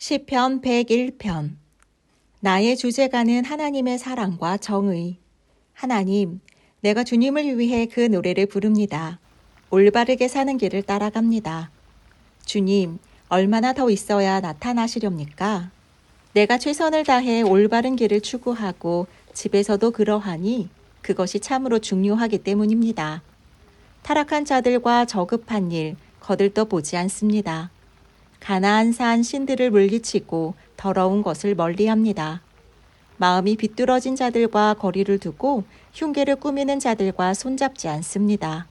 시편 101편. 나의 주제가는 하나님의 사랑과 정의. 하나님, 내가 주님을 위해 그 노래를 부릅니다. 올바르게 사는 길을 따라갑니다. 주님, 얼마나 더 있어야 나타나시렵니까? 내가 최선을 다해 올바른 길을 추구하고 집에서도 그러하니 그것이 참으로 중요하기 때문입니다. 타락한 자들과 저급한 일 거들떠보지 않습니다. 가나안 산 신들을 물리치고 더러운 것을 멀리합니다. 마음이 비뚤어진 자들과 거리를 두고 흉계를 꾸미는 자들과 손잡지 않습니다.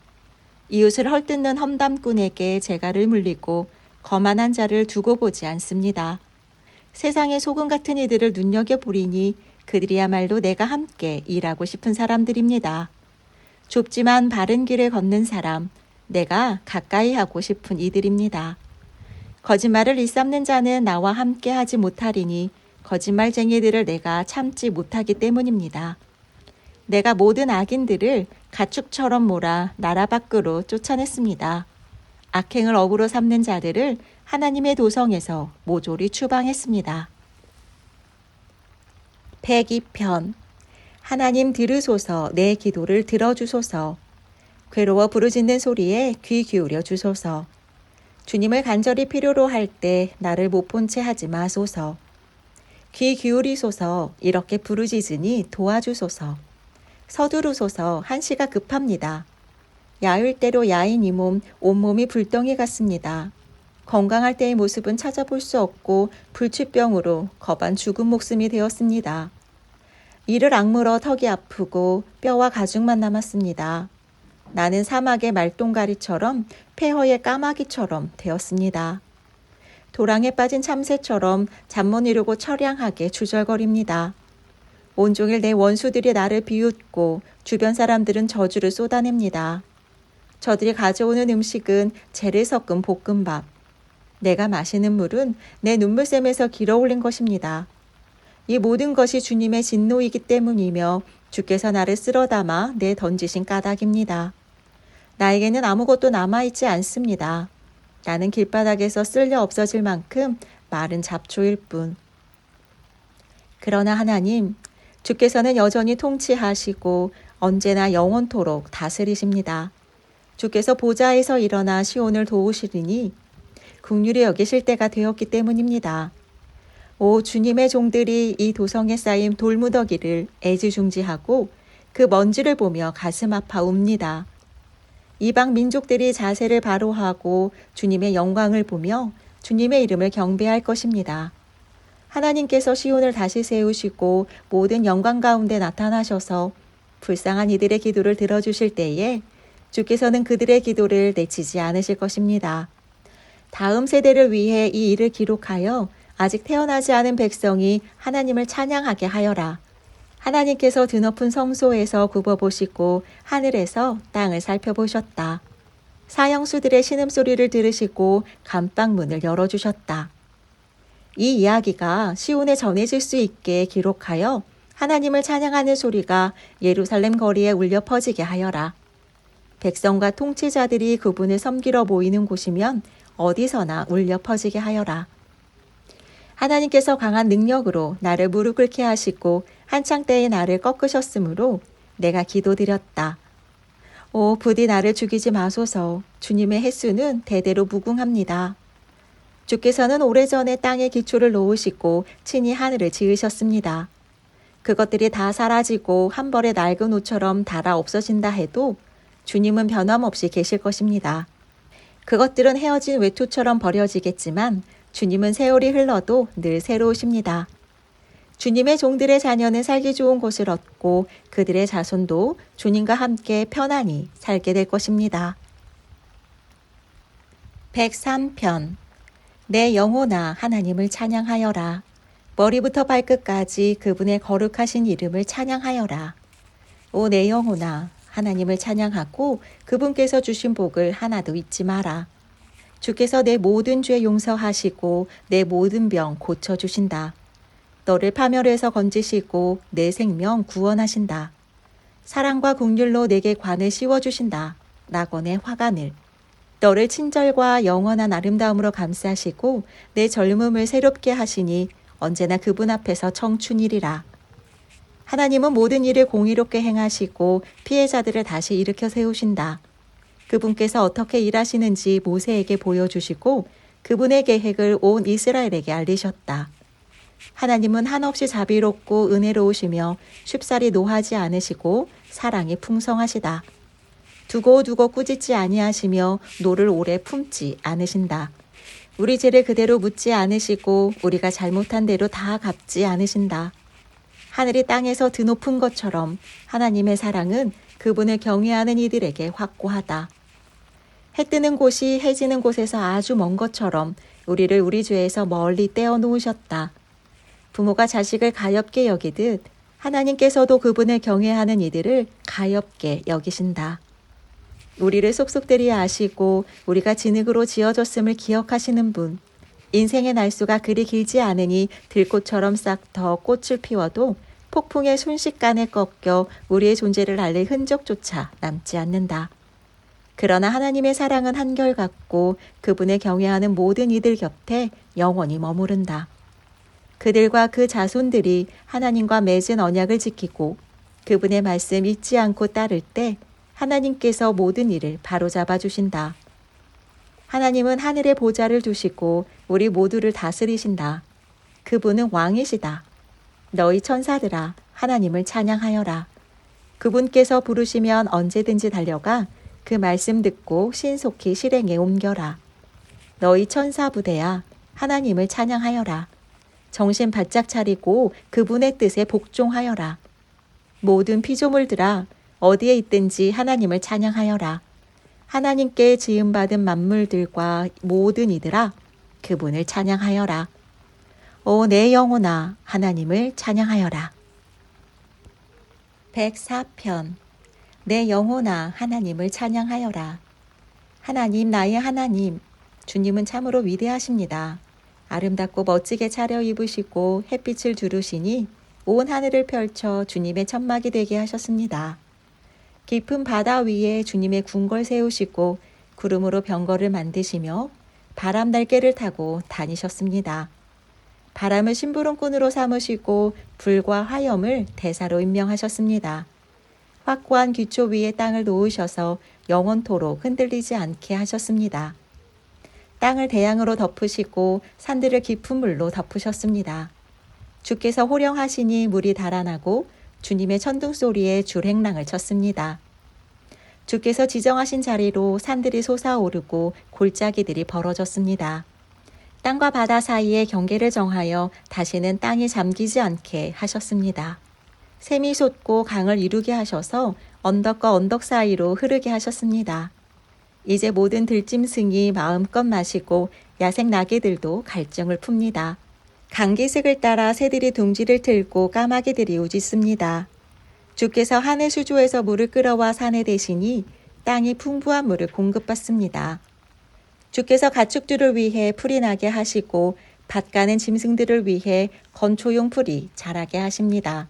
이웃을 헐뜯는 험담꾼에게 재갈을 물리고 거만한 자를 두고 보지 않습니다. 세상의 소금 같은 이들을 눈여겨보리니 그들이야말로 내가 함께 일하고 싶은 사람들입니다. 좁지만 바른 길을 걷는 사람, 내가 가까이 하고 싶은 이들입니다. 거짓말을 일삼는 자는 나와 함께 하지 못하리니 거짓말쟁이들을 내가 참지 못하기 때문입니다. 내가 모든 악인들을 가축처럼 몰아 나라 밖으로 쫓아냈습니다. 악행을 업으로 삼는 자들을 하나님의 도성에서 모조리 추방했습니다. 102편. 하나님 들으소서. 내 기도를 들어주소서. 괴로워 부르짖는 소리에 귀 기울여 주소서. 주님을 간절히 필요로 할 때 나를 못 본 채 하지 마소서. 귀 기울이소서. 이렇게 부르짖으니 도와주소서. 서두르소서. 한시가 급합니다. 야을 대로 야인 이 몸, 온몸이 불덩이 같습니다. 건강할 때의 모습은 찾아볼 수 없고 불치병으로 겁안 죽은 목숨이 되었습니다. 이를 악물어 턱이 아프고 뼈와 가죽만 남았습니다. 나는 사막의 말똥가리처럼 폐허의 까마귀처럼 되었습니다. 도랑에 빠진 참새처럼 잠 못 이루고 처량하게 주절거립니다. 온종일 내 원수들이 나를 비웃고 주변 사람들은 저주를 쏟아냅니다. 저들이 가져오는 음식은 재를 섞은 볶음밥. 내가 마시는 물은 내 눈물샘에서 길어올린 것입니다. 이 모든 것이 주님의 진노이기 때문이며 주께서 나를 쓸어담아 내던지신 까닭입니다. 나에게는 아무것도 남아있지 않습니다. 나는 길바닥에서 쓸려 없어질 만큼 마른 잡초일 뿐. 그러나 하나님, 주께서는 여전히 통치하시고 언제나 영원토록 다스리십니다. 주께서 보좌에서 일어나 시온을 도우시리니 긍휼히 여기실 때가 되었기 때문입니다. 오 주님의 종들이 이 도성에 쌓인 돌무더기를 애지중지하고 그 먼지를 보며 가슴 아파 웁니다. 이방 민족들이 자세를 바로 하고 주님의 영광을 보며 주님의 이름을 경배할 것입니다. 하나님께서 시온을 다시 세우시고 모든 영광 가운데 나타나셔서 불쌍한 이들의 기도를 들어주실 때에 주께서는 그들의 기도를 내치지 않으실 것입니다. 다음 세대를 위해 이 일을 기록하여 아직 태어나지 않은 백성이 하나님을 찬양하게 하여라. 하나님께서 드높은 성소에서 굽어보시고 하늘에서 땅을 살펴보셨다. 사형수들의 신음소리를 들으시고 감방문을 열어주셨다. 이 이야기가 시온에 전해질 수 있게 기록하여 하나님을 찬양하는 소리가 예루살렘 거리에 울려 퍼지게 하여라. 백성과 통치자들이 그분을 섬기러 모이는 곳이면 어디서나 울려 퍼지게 하여라. 하나님께서 강한 능력으로 나를 무릎 꿇게 하시고 한창 때에 나를 꺾으셨으므로 내가 기도드렸다. 오 부디 나를 죽이지 마소서. 주님의 횟수는 대대로 무궁합니다. 주께서는 오래전에 땅에 기초를 놓으시고 친히 하늘을 지으셨습니다. 그것들이 다 사라지고 한 벌의 낡은 옷처럼 닳아 없어진다 해도 주님은 변함없이 계실 것입니다. 그것들은 헤어진 외투처럼 버려지겠지만 주님은 세월이 흘러도 늘 새로우십니다. 주님의 종들의 자녀는 살기 좋은 곳을 얻고 그들의 자손도 주님과 함께 편안히 살게 될 것입니다. 103편. 내 영혼아 하나님을 찬양하여라. 머리부터 발끝까지 그분의 거룩하신 이름을 찬양하여라. 오 내 영혼아 하나님을 찬양하고 그분께서 주신 복을 하나도 잊지 마라. 주께서 내 모든 죄 용서하시고 내 모든 병 고쳐주신다. 너를 파멸에서 건지시고 내 생명 구원하신다. 사랑과 긍휼로 내게 관을 씌워주신다. 낙원의 화관을. 너를 친절과 영원한 아름다움으로 감싸시고 내 젊음을 새롭게 하시니 언제나 그분 앞에서 청춘이리라. 하나님은 모든 일을 공의롭게 행하시고 피해자들을 다시 일으켜 세우신다. 그분께서 어떻게 일하시는지 모세에게 보여주시고 그분의 계획을 온 이스라엘에게 알리셨다. 하나님은 한없이 자비롭고 은혜로우시며 쉽사리 노하지 않으시고 사랑이 풍성하시다. 두고두고 꾸짖지 아니하시며 노를 오래 품지 않으신다. 우리 죄를 그대로 묻지 않으시고 우리가 잘못한 대로 다 갚지 않으신다. 하늘이 땅에서 드높은 것처럼 하나님의 사랑은 그분을 경외하는 이들에게 확고하다. 해 뜨는 곳이 해 지는 곳에서 아주 먼 것처럼 우리를 우리 죄에서 멀리 떼어 놓으셨다. 부모가 자식을 가엾게 여기듯 하나님께서도 그분을 경외하는 이들을 가엾게 여기신다. 우리를 속속들이 아시고 우리가 진흙으로 지어졌음을 기억하시는 분. 인생의 날수가 그리 길지 않으니 들꽃처럼 싹터 꽃을 피워도 폭풍의 순식간에 꺾여 우리의 존재를 알릴 흔적조차 남지 않는다. 그러나 하나님의 사랑은 한결같고 그분을 경외하는 모든 이들 곁에 영원히 머무른다. 그들과 그 자손들이 하나님과 맺은 언약을 지키고 그분의 말씀 잊지 않고 따를 때 하나님께서 모든 일을 바로잡아 주신다. 하나님은 하늘에 보좌를 두시고 우리 모두를 다스리신다. 그분은 왕이시다. 너희 천사들아 하나님을 찬양하여라. 그분께서 부르시면 언제든지 달려가 그 말씀 듣고 신속히 실행에 옮겨라. 너희 천사 부대야 하나님을 찬양하여라. 정신 바짝 차리고 그분의 뜻에 복종하여라. 모든 피조물들아 어디에 있든지 하나님을 찬양하여라. 하나님께 지음받은 만물들과 모든 이들아 그분을 찬양하여라. 오 내 영혼아 하나님을 찬양하여라. 104편 내 영혼아 하나님을 찬양하여라. 하나님 나의 하나님 주님은 참으로 위대하십니다. 아름답고 멋지게 차려입으시고 햇빛을 두르시니 온 하늘을 펼쳐 주님의 천막이 되게 하셨습니다. 깊은 바다 위에 주님의 궁궐 세우시고 구름으로 병거를 만드시며 바람 날개를 타고 다니셨습니다. 바람을 심부름꾼으로 삼으시고 불과 화염을 대사로 임명하셨습니다. 확고한 기초 위에 땅을 놓으셔서 영원토록 흔들리지 않게 하셨습니다. 땅을 대양으로 덮으시고 산들을 깊은 물로 덮으셨습니다. 주께서 호령하시니 물이 달아나고 주님의 천둥소리에 줄행랑을 쳤습니다. 주께서 지정하신 자리로 산들이 솟아오르고 골짜기들이 벌어졌습니다. 땅과 바다 사이에 경계를 정하여 다시는 땅이 잠기지 않게 하셨습니다. 샘이 솟고 강을 이루게 하셔서 언덕과 언덕 사이로 흐르게 하셨습니다. 이제 모든 들짐승이 마음껏 마시고 야생 나귀들도 갈증을 풉니다. 강기슭을 따라 새들이 둥지를 틀고 까마귀들이 우짖습니다. 주께서 하늘 수조에서 물을 끌어와 산에 대시니 땅이 풍부한 물을 공급받습니다. 주께서 가축들을 위해 풀이 나게 하시고 밭 가는 짐승들을 위해 건초용 풀이 자라게 하십니다.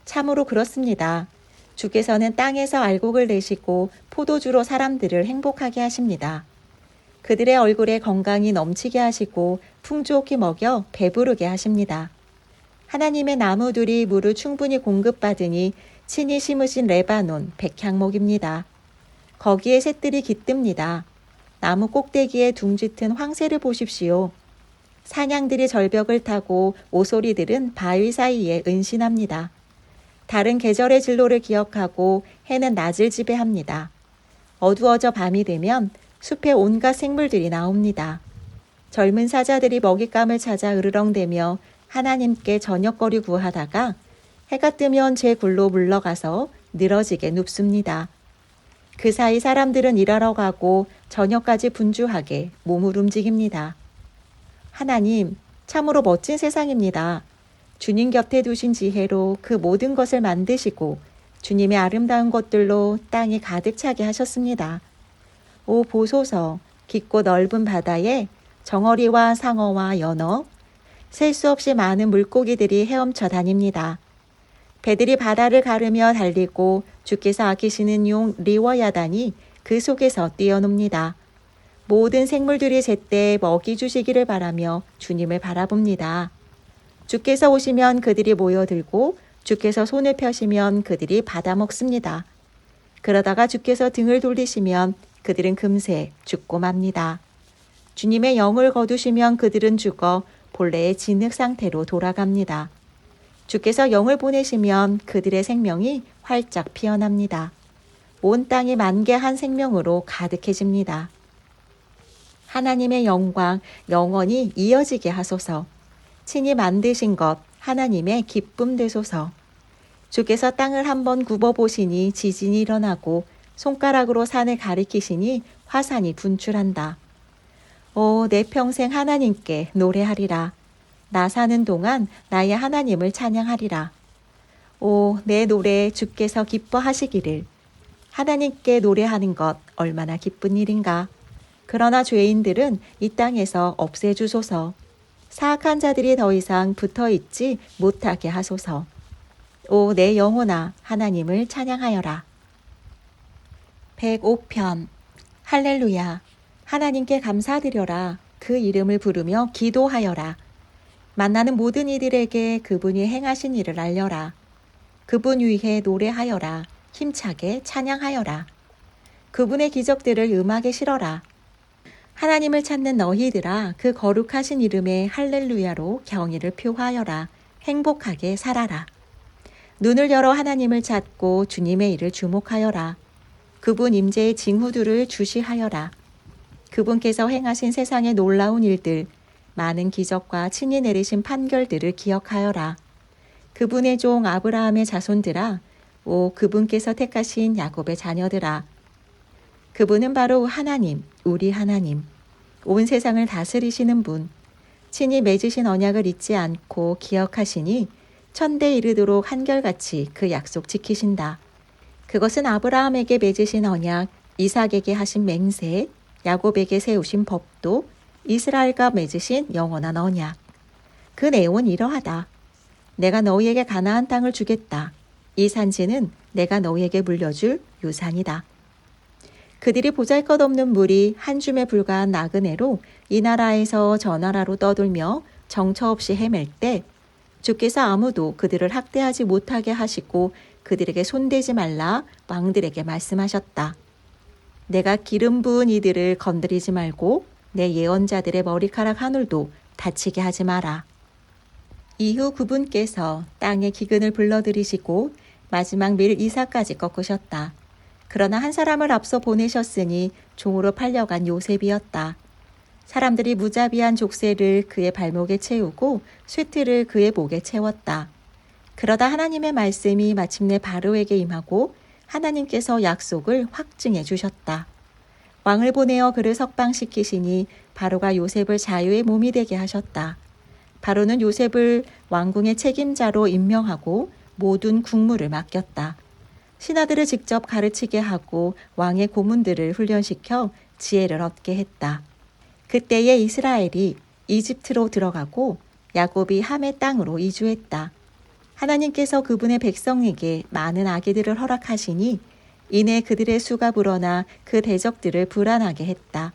참으로 그렇습니다. 주께서는 땅에서 알곡을 내시고 포도주로 사람들을 행복하게 하십니다. 그들의 얼굴에 건강이 넘치게 하시고 풍족히 먹여 배부르게 하십니다. 하나님의 나무들이 물을 충분히 공급받으니 친히 심으신 레바논 백향목입니다. 거기에 새들이 깃듭니다. 나무 꼭대기에 둥짓은 황새를 보십시오. 사냥들이 절벽을 타고 오소리들은 바위 사이에 은신합니다. 다른 계절의 진로를 기억하고 해는 낮을 지배합니다. 어두워져 밤이 되면 숲에 온갖 생물들이 나옵니다. 젊은 사자들이 먹잇감을 찾아 으르렁대며 하나님께 저녁거리 구하다가 해가 뜨면 제 굴로 물러가서 늘어지게 눕습니다. 그 사이 사람들은 일하러 가고 저녁까지 분주하게 몸을 움직입니다. 하나님, 참으로 멋진 세상입니다. 주님 곁에 두신 지혜로 그 모든 것을 만드시고 주님의 아름다운 것들로 땅이 가득 차게 하셨습니다. 오 보소서, 깊고 넓은 바다에 정어리와 상어와 연어, 셀 수 없이 많은 물고기들이 헤엄쳐 다닙니다. 배들이 바다를 가르며 달리고 주께서 아끼시는 용 리워야단이 그 속에서 뛰어놉니다. 모든 생물들이 제때 먹이 주시기를 바라며 주님을 바라봅니다. 주께서 오시면 그들이 모여들고 주께서 손을 펴시면 그들이 받아먹습니다. 그러다가 주께서 등을 돌리시면 그들은 금세 죽고 맙니다. 주님의 영을 거두시면 그들은 죽어 본래의 진흙 상태로 돌아갑니다. 주께서 영을 보내시면 그들의 생명이 활짝 피어납니다. 온 땅이 만개한 생명으로 가득해집니다. 하나님의 영광 영원히 이어지게 하소서. 친히 만드신 것 하나님의 기쁨 되소서. 주께서 땅을 한번 굽어보시니 지진이 일어나고 손가락으로 산을 가리키시니 화산이 분출한다. 오, 내 평생 하나님께 노래하리라. 나 사는 동안 나의 하나님을 찬양하리라. 오, 내 노래에 주께서 기뻐하시기를. 하나님께 노래하는 것 얼마나 기쁜 일인가. 그러나 죄인들은 이 땅에서 없애주소서. 사악한 자들이 더 이상 붙어있지 못하게 하소서. 오, 내 영혼아, 하나님을 찬양하여라. 105편. 할렐루야. 하나님께 감사드려라. 그 이름을 부르며 기도하여라. 만나는 모든 이들에게 그분이 행하신 일을 알려라. 그분 위해 노래하여라. 힘차게 찬양하여라. 그분의 기적들을 음악에 실어라. 하나님을 찾는 너희들아, 그 거룩하신 이름의 할렐루야로 경의를 표하여라. 행복하게 살아라. 눈을 열어 하나님을 찾고 주님의 일을 주목하여라. 그분 임재의 징후들을 주시하여라. 그분께서 행하신 세상의 놀라운 일들, 많은 기적과 친히 내리신 판결들을 기억하여라. 그분의 종 아브라함의 자손들아, 오 그분께서 택하신 야곱의 자녀들아. 그분은 바로 하나님, 우리 하나님, 온 세상을 다스리시는 분, 친히 맺으신 언약을 잊지 않고 기억하시니 천대에 이르도록 한결같이 그 약속 지키신다. 그것은 아브라함에게 맺으신 언약, 이삭에게 하신 맹세, 야곱에게 세우신 법도, 이스라엘과 맺으신 영원한 언약. 그 내용은 이러하다. 내가 너희에게 가나안 땅을 주겠다. 이 산지는 내가 너희에게 물려줄 유산이다. 그들이 보잘것없는 무리 한 줌에 불과한 나그네로 이 나라에서 저 나라로 떠돌며 정처 없이 헤맬 때 주께서 아무도 그들을 학대하지 못하게 하시고 그들에게 손대지 말라 왕들에게 말씀하셨다. 내가 기름 부은 이들을 건드리지 말고 내 예언자들의 머리카락 한 올도 다치게 하지 마라. 이후 그분께서 땅의 기근을 불러들이시고 마지막 밀 이삭까지 꺾으셨다. 그러나 한 사람을 앞서 보내셨으니 종으로 팔려간 요셉이었다. 사람들이 무자비한 족쇄를 그의 발목에 채우고 쇠틀을 그의 목에 채웠다. 그러다 하나님의 말씀이 마침내 바로에게 임하고 하나님께서 약속을 확증해 주셨다. 왕을 보내어 그를 석방시키시니 바로가 요셉을 자유의 몸이 되게 하셨다. 바로는 요셉을 왕궁의 책임자로 임명하고 모든 국무를 맡겼다. 신하들을 직접 가르치게 하고 왕의 고문들을 훈련시켜 지혜를 얻게 했다. 그때에 이스라엘이 이집트로 들어가고 야곱이 함의 땅으로 이주했다. 하나님께서 그분의 백성에게 많은 아기들을 허락하시니 이내 그들의 수가 불어나 그 대적들을 불안하게 했다.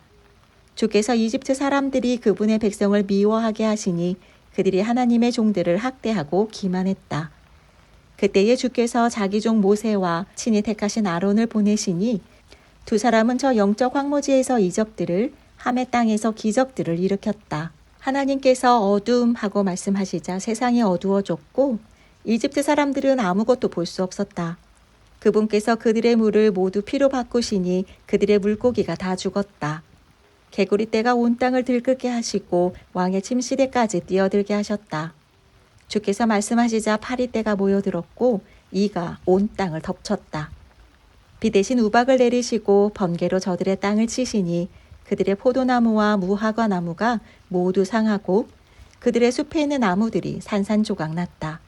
주께서 이집트 사람들이 그분의 백성을 미워하게 하시니 그들이 하나님의 종들을 학대하고 기만했다. 그때에 주께서 자기 종 모세와 친히 택하신 아론을 보내시니 두 사람은 저 영적 황무지에서 이적들을 함의 땅에서 기적들을 일으켰다. 하나님께서 어둠하고 말씀하시자 세상이 어두워졌고 이집트 사람들은 아무것도 볼 수 없었다. 그분께서 그들의 물을 모두 피로 바꾸시니 그들의 물고기가 다 죽었다. 개구리떼가 온 땅을 들끓게 하시고 왕의 침시대까지 뛰어들게 하셨다. 주께서 말씀하시자 파리떼가 모여들었고 이가 온 땅을 덮쳤다. 비 대신 우박을 내리시고 번개로 저들의 땅을 치시니 그들의 포도나무와 무화과 나무가 모두 상하고 그들의 숲에 있는 나무들이 산산조각 났다.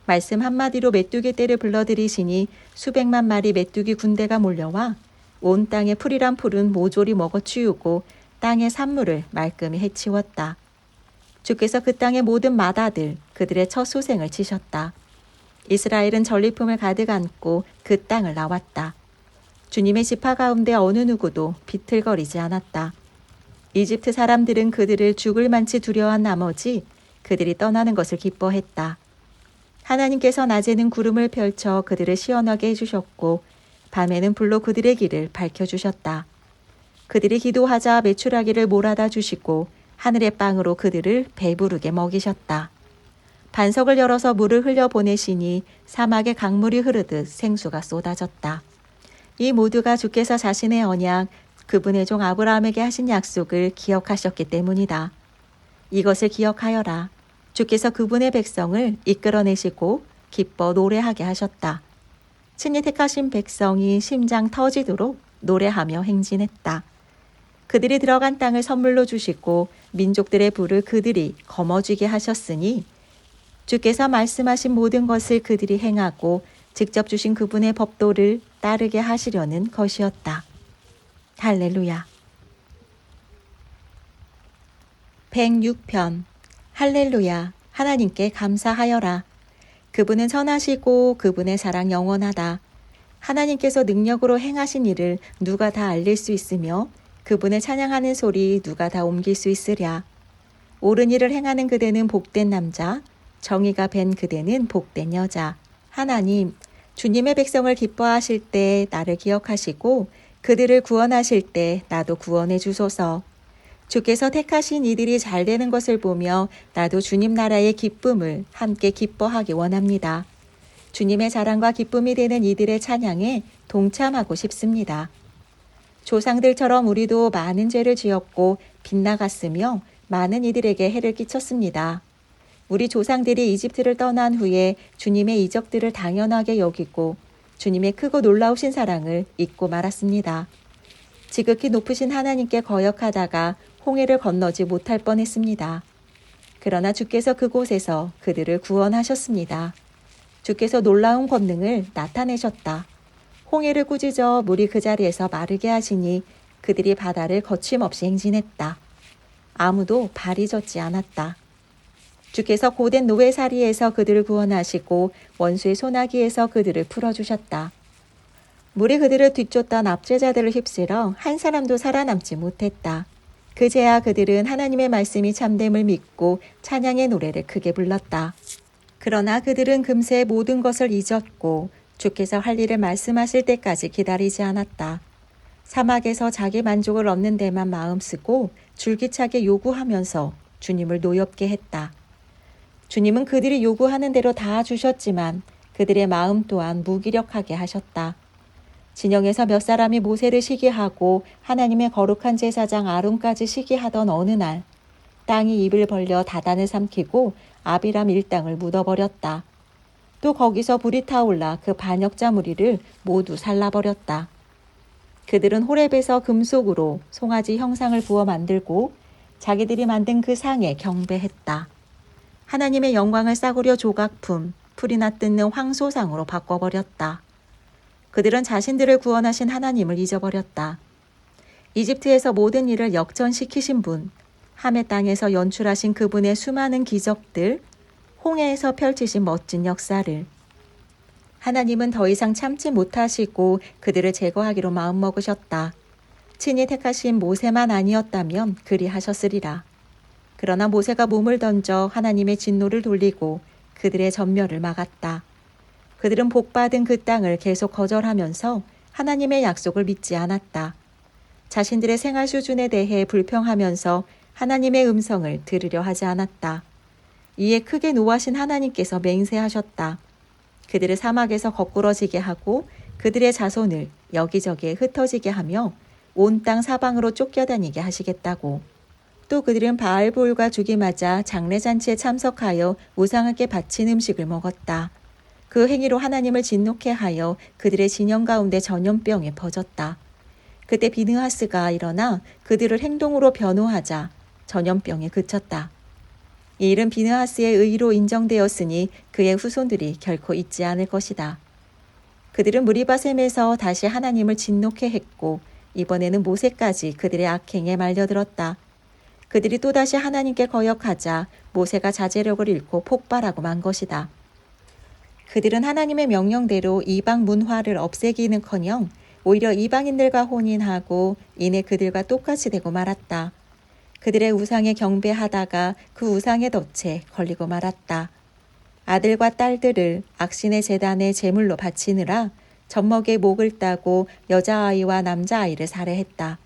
말씀 한마디로 메뚜기 떼를 불러들이시니 수백만 마리 메뚜기 군대가 몰려와 온 땅의 풀이란 풀은 모조리 먹어치우고 땅의 산물을 말끔히 해치웠다. 주께서 그 땅의 모든 마다들 그들의 첫 소생을 치셨다. 이스라엘은 전리품을 가득 안고 그 땅을 나왔다. 주님의 지파 가운데 어느 누구도 비틀거리지 않았다. 이집트 사람들은 그들을 죽을 만치 두려워한 나머지 그들이 떠나는 것을 기뻐했다. 하나님께서 낮에는 구름을 펼쳐 그들을 시원하게 해주셨고 밤에는 불로 그들의 길을 밝혀주셨다. 그들이 기도하자 메추라기를 몰아다 주시고 하늘의 빵으로 그들을 배부르게 먹이셨다. 반석을 열어서 물을 흘려보내시니 사막에 강물이 흐르듯 생수가 쏟아졌다. 이 모두가 주께서 자신의 언약, 그분의 종 아브라함에게 하신 약속을 기억하셨기 때문이다. 이것을 기억하여라. 주께서 그분의 백성을 이끌어내시고 기뻐 노래하게 하셨다. 친히 택하신 백성이 심장 터지도록 노래하며 행진했다. 그들이 들어간 땅을 선물로 주시고 민족들의 부를 그들이 거머쥐게 하셨으니 주께서 말씀하신 모든 것을 그들이 행하고 직접 주신 그분의 법도를 따르게 하시려는 것이었다. 할렐루야. 106편 할렐루야. 하나님께 감사하여라. 그분은 선하시고 그분의 사랑 영원하다. 하나님께서 능력으로 행하신 일을 누가 다 알릴 수 있으며 그분을 찬양하는 소리 누가 다 옮길 수 있으랴. 옳은 일을 행하는 그대는 복된 남자, 정의가 밴 그대는 복된 여자. 하나님, 주님의 백성을 기뻐하실 때 나를 기억하시고 그들을 구원하실 때 나도 구원해 주소서. 주께서 택하신 이들이 잘 되는 것을 보며 나도 주님 나라의 기쁨을 함께 기뻐하기 원합니다. 주님의 자랑과 기쁨이 되는 이들의 찬양에 동참하고 싶습니다. 조상들처럼 우리도 많은 죄를 지었고 빗나갔으며 많은 이들에게 해를 끼쳤습니다. 우리 조상들이 이집트를 떠난 후에 주님의 이적들을 당연하게 여기고 주님의 크고 놀라우신 사랑을 잊고 말았습니다. 지극히 높으신 하나님께 거역하다가 홍해를 건너지 못할 뻔했습니다. 그러나 주께서 그곳에서 그들을 구원하셨습니다. 주께서 놀라운 권능을 나타내셨다. 홍해를 꾸짖어 물이 그 자리에서 마르게 하시니 그들이 바다를 거침없이 행진했다. 아무도 발이 젖지 않았다. 주께서 고된 노예살이에서 그들을 구원하시고 원수의 소나기에서 그들을 풀어주셨다. 물이 그들을 뒤쫓던 압제자들을 휩쓸어 한 사람도 살아남지 못했다. 그제야 그들은 하나님의 말씀이 참됨을 믿고 찬양의 노래를 크게 불렀다. 그러나 그들은 금세 모든 것을 잊었고 주께서 할 일을 말씀하실 때까지 기다리지 않았다. 사막에서 자기 만족을 얻는 데만 마음 쓰고 줄기차게 요구하면서 주님을 노엽게 했다. 주님은 그들이 요구하는 대로 다 주셨지만 그들의 마음 또한 무기력하게 하셨다. 진영에서 몇 사람이 모세를 시기하고 하나님의 거룩한 제사장 아론까지 시기하던 어느 날 땅이 입을 벌려 다단을 삼키고 아비람 일당을 묻어버렸다. 또 거기서 불이 타올라 그 반역자 무리를 모두 살라버렸다. 그들은 호렙에서 금속으로 송아지 형상을 부어 만들고 자기들이 만든 그 상에 경배했다. 하나님의 영광을 싸구려 조각품, 풀이나 뜯는 황소상으로 바꿔버렸다. 그들은 자신들을 구원하신 하나님을 잊어버렸다. 이집트에서 모든 일을 역전시키신 분, 함의 땅에서 연출하신 그분의 수많은 기적들, 홍해에서 펼치신 멋진 역사를 하나님은 더 이상 참지 못하시고 그들을 제거하기로 마음먹으셨다. 친히 택하신 모세만 아니었다면 그리 하셨으리라. 그러나 모세가 몸을 던져 하나님의 진노를 돌리고 그들의 전멸을 막았다. 그들은 복받은 그 땅을 계속 거절하면서 하나님의 약속을 믿지 않았다. 자신들의 생활 수준에 대해 불평하면서 하나님의 음성을 들으려 하지 않았다. 이에 크게 노하신 하나님께서 맹세하셨다. 그들을 사막에서 거꾸러지게 하고 그들의 자손을 여기저기에 흩어지게 하며 온 땅 사방으로 쫓겨다니게 하시겠다고. 또 그들은 바알볼과 죽이 맞아 장례잔치에 참석하여 우상에게 바친 음식을 먹었다. 그 행위로 하나님을 진노케 하여 그들의 진영 가운데 전염병이 퍼졌다. 그때 비느하스가 일어나 그들을 행동으로 변호하자 전염병이 그쳤다. 이 일은 비느하스의 의로 인정되었으니 그의 후손들이 결코 잊지 않을 것이다. 그들은 무리바셈에서 다시 하나님을 진노케 했고 이번에는 모세까지 그들의 악행에 말려들었다. 그들이 또다시 하나님께 거역하자 모세가 자제력을 잃고 폭발하고 만 것이다. 그들은 하나님의 명령대로 이방 문화를 없애기는커녕 오히려 이방인들과 혼인하고 이내 그들과 똑같이 되고 말았다. 그들의 우상에 경배하다가 그 우상의 덫에 걸리고 말았다. 아들과 딸들을 악신의 제단에 제물로 바치느라 젖먹이의 목을 따고 여자아이와 남자아이를 살해했다.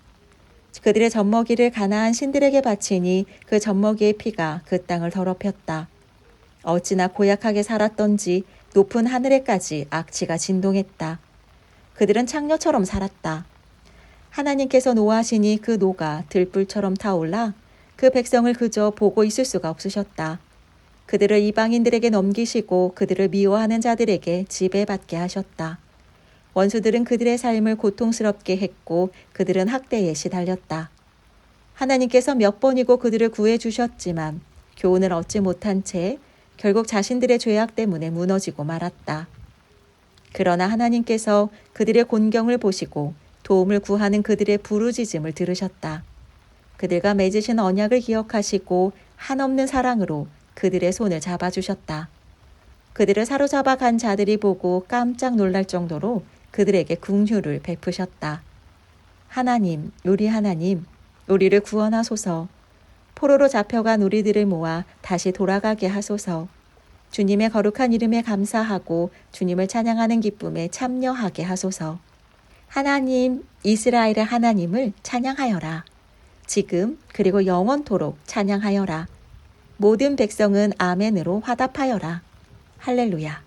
그들의 젖먹이를 가나안 신들에게 바치니 그 젖먹이의 피가 그 땅을 더럽혔다. 어찌나 고약하게 살았던지 높은 하늘에까지 악취가 진동했다. 그들은 창녀처럼 살았다. 하나님께서 노하시니 그 노가 들불처럼 타올라 그 백성을 그저 보고 있을 수가 없으셨다. 그들을 이방인들에게 넘기시고 그들을 미워하는 자들에게 지배받게 하셨다. 원수들은 그들의 삶을 고통스럽게 했고 그들은 학대에 시달렸다. 하나님께서 몇 번이고 그들을 구해주셨지만 교훈을 얻지 못한 채 결국 자신들의 죄악 때문에 무너지고 말았다. 그러나 하나님께서 그들의 곤경을 보시고 도움을 구하는 그들의 부르짖음을 들으셨다. 그들과 맺으신 언약을 기억하시고 한없는 사랑으로 그들의 손을 잡아주셨다. 그들을 사로잡아 간 자들이 보고 깜짝 놀랄 정도로 그들에게 긍휼을 베푸셨다. 하나님, 우리를 구원하소서. 포로로 잡혀간 우리들을 모아 다시 돌아가게 하소서. 주님의 거룩한 이름에 감사하고 주님을 찬양하는 기쁨에 참여하게 하소서. 하나님, 이스라엘의 하나님을 찬양하여라. 지금 그리고 영원토록 찬양하여라. 모든 백성은 아멘으로 화답하여라. 할렐루야.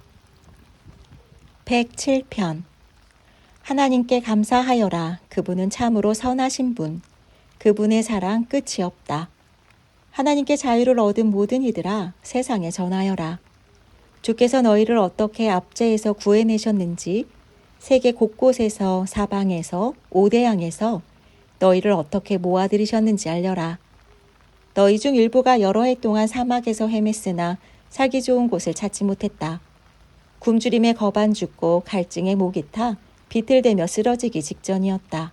107편. 하나님께 감사하여라. 그분은 참으로 선하신 분. 그분의 사랑 끝이 없다. 하나님께 자유를 얻은 모든 이들아, 세상에 전하여라. 주께서 너희를 어떻게 압제에서 구해내셨는지, 세계 곳곳에서, 사방에서, 오대양에서 너희를 어떻게 모아들이셨는지 알려라. 너희 중 일부가 여러 해 동안 사막에서 헤맸으나 살기 좋은 곳을 찾지 못했다. 굶주림에 겁안 죽고 갈증에 목이 타 비틀대며 쓰러지기 직전이었다.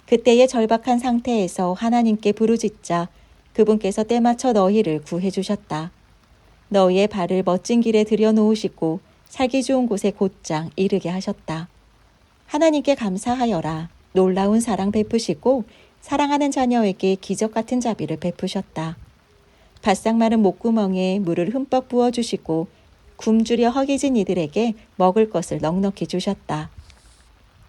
그때의 절박한 상태에서 하나님께 부르짖자 그분께서 때맞춰 너희를 구해주셨다. 너희의 발을 멋진 길에 들여놓으시고 살기 좋은 곳에 곧장 이르게 하셨다. 하나님께 감사하여라. 놀라운 사랑 베푸시고 사랑하는 자녀에게 기적 같은 자비를 베푸셨다. 바싹 마른 목구멍에 물을 흠뻑 부어주시고 굶주려 허기진 이들에게 먹을 것을 넉넉히 주셨다.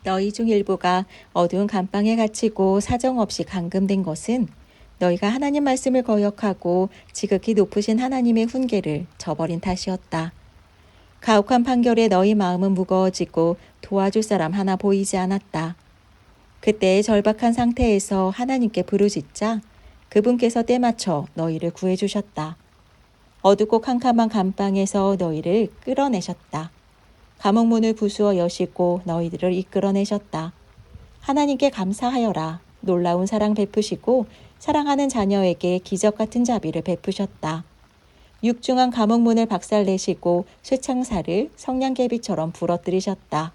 너희 중 일부가 어두운 감방에 갇히고 사정없이 감금된 것은 너희가 하나님 말씀을 거역하고 지극히 높으신 하나님의 훈계를 저버린 탓이었다. 가혹한 판결에 너희 마음은 무거워지고 도와줄 사람 하나 보이지 않았다. 그때의 절박한 상태에서 하나님께 부르짖자 그분께서 때맞춰 너희를 구해주셨다. 어둡고 캄캄한 감방에서 너희를 끌어내셨다. 감옥문을 부수어 여시고 너희들을 이끌어내셨다. 하나님께 감사하여라. 놀라운 사랑 베푸시고 사랑하는 자녀에게 기적 같은 자비를 베푸셨다. 육중한 감옥문을 박살내시고 쇠창살을 성냥개비처럼 부러뜨리셨다.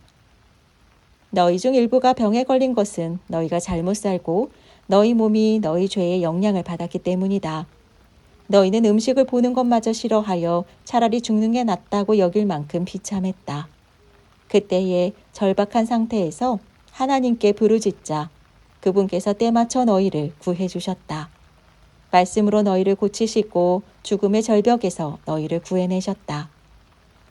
너희 중 일부가 병에 걸린 것은 너희가 잘못 살고 너희 몸이 너희 죄의 영향을 받았기 때문이다. 너희는 음식을 보는 것마저 싫어하여 차라리 죽는 게 낫다고 여길 만큼 비참했다. 그때의 절박한 상태에서 하나님께 부르짖자 그분께서 때맞춰 너희를 구해주셨다. 말씀으로 너희를 고치시고 죽음의 절벽에서 너희를 구해내셨다.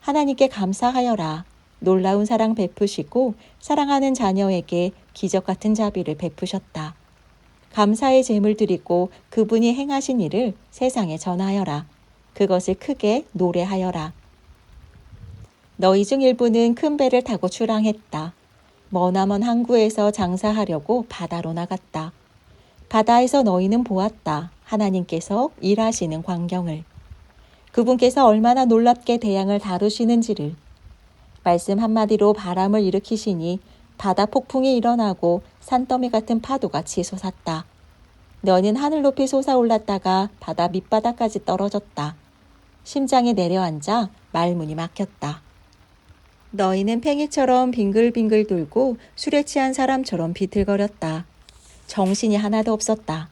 하나님께 감사하여라. 놀라운 사랑 베푸시고 사랑하는 자녀에게 기적 같은 자비를 베푸셨다. 감사의 제물 드리고 그분이 행하신 일을 세상에 전하여라. 그것을 크게 노래하여라. 너희 중 일부는 큰 배를 타고 출항했다. 머나먼 항구에서 장사하려고 바다로 나갔다. 바다에서 너희는 보았다. 하나님께서 일하시는 광경을. 그분께서 얼마나 놀랍게 대양을 다루시는지를. 말씀 한마디로 바람을 일으키시니 바다 폭풍이 일어나고 산더미 같은 파도가 치솟았다. 너희는 하늘 높이 솟아올랐다가 바다 밑바닥까지 떨어졌다. 심장에 내려앉아 말문이 막혔다. 너희는 팽이처럼 빙글빙글 돌고 술에 취한 사람처럼 비틀거렸다. 정신이 하나도 없었다.